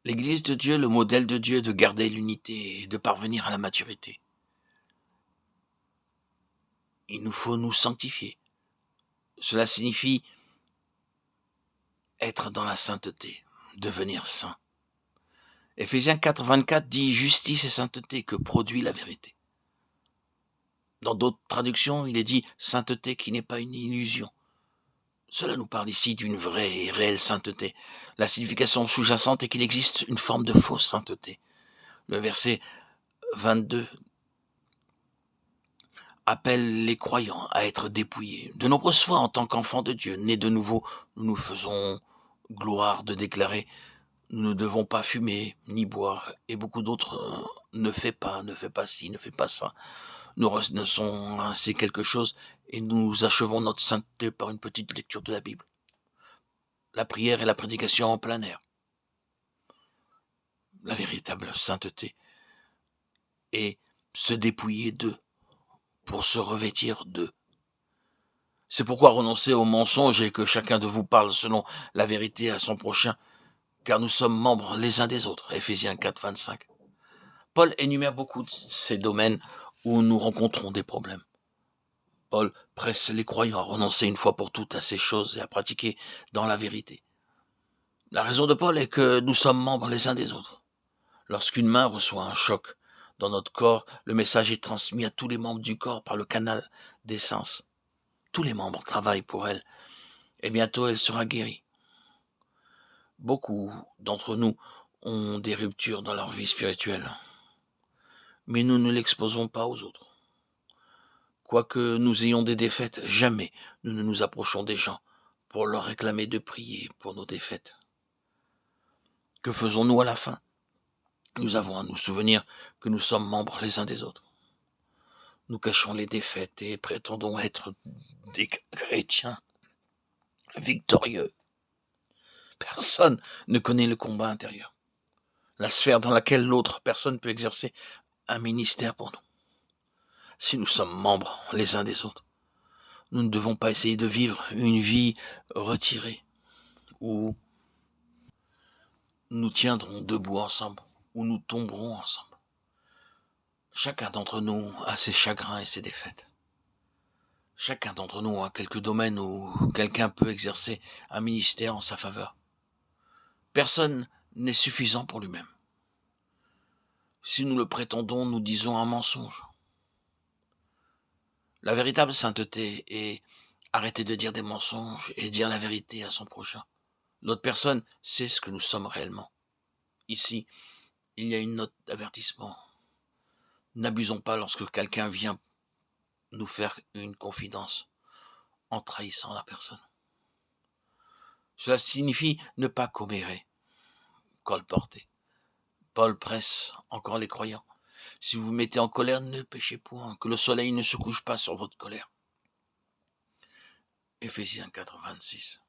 L'Église de Dieu, le modèle de Dieu de garder l'unité et de parvenir à la maturité. Il nous faut nous sanctifier. Cela signifie être dans la sainteté, devenir saint. Éphésiens 4, 24 dit justice et sainteté que produit la vérité. Dans d'autres traductions, il est dit sainteté qui n'est pas une illusion. Cela nous parle ici d'une vraie et réelle sainteté. La signification sous-jacente est qu'il existe une forme de fausse sainteté. Le verset 22 appelle les croyants à être dépouillés. De nombreuses fois, en tant qu'enfants de Dieu, nés de nouveau, nous nous faisons gloire de déclarer « Nous ne devons pas fumer, ni boire », et beaucoup d'autres « Ne fais pas ci, ne fais pas ça ». Nous renoncons ainsi quelque chose et nous achevons notre sainteté par une petite lecture de la Bible. La prière et la prédication en plein air. La véritable sainteté est se dépouiller d'eux pour se revêtir d'eux. C'est pourquoi renoncer au mensonge et que chacun de vous parle selon la vérité à son prochain, car nous sommes membres les uns des autres. Éphésiens 4, 25. Paul énumère beaucoup de ces domaines où nous rencontrons des problèmes. Paul presse les croyants à renoncer une fois pour toutes à ces choses et à pratiquer dans la vérité. La raison de Paul est que nous sommes membres les uns des autres. Lorsqu'une main reçoit un choc dans notre corps, le message est transmis à tous les membres du corps par le canal des sens. Tous les membres travaillent pour elle et bientôt elle sera guérie. Beaucoup d'entre nous ont des ruptures dans leur vie spirituelle, mais nous ne l'exposons pas aux autres. Quoique nous ayons des défaites, jamais nous ne nous approchons des gens pour leur réclamer de prier pour nos défaites. Que faisons-nous à la fin? Nous avons à nous souvenir que nous sommes membres les uns des autres. Nous cachons les défaites et prétendons être des chrétiens victorieux. Personne ne connaît le combat intérieur, la sphère dans laquelle l'autre personne peut exercer un ministère pour nous. Si nous sommes membres les uns des autres, nous ne devons pas essayer de vivre une vie retirée où nous tiendrons debout ensemble, où nous tomberons ensemble. Chacun d'entre nous a ses chagrins et ses défaites. Chacun d'entre nous a quelques domaines où quelqu'un peut exercer un ministère en sa faveur. Personne n'est suffisant pour lui-même. Si nous le prétendons, nous disons un mensonge. La véritable sainteté est arrêter de dire des mensonges et dire la vérité à son prochain. L'autre personne sait ce que nous sommes réellement. Ici, il y a une note d'avertissement. N'abusons pas lorsque quelqu'un vient nous faire une confidence en trahissant la personne. Cela signifie ne pas commérer, colporter. Paul presse encore les croyants. Si vous vous mettez en colère, ne péchez point, que le soleil ne se couche pas sur votre colère. Éphésiens 4, 26.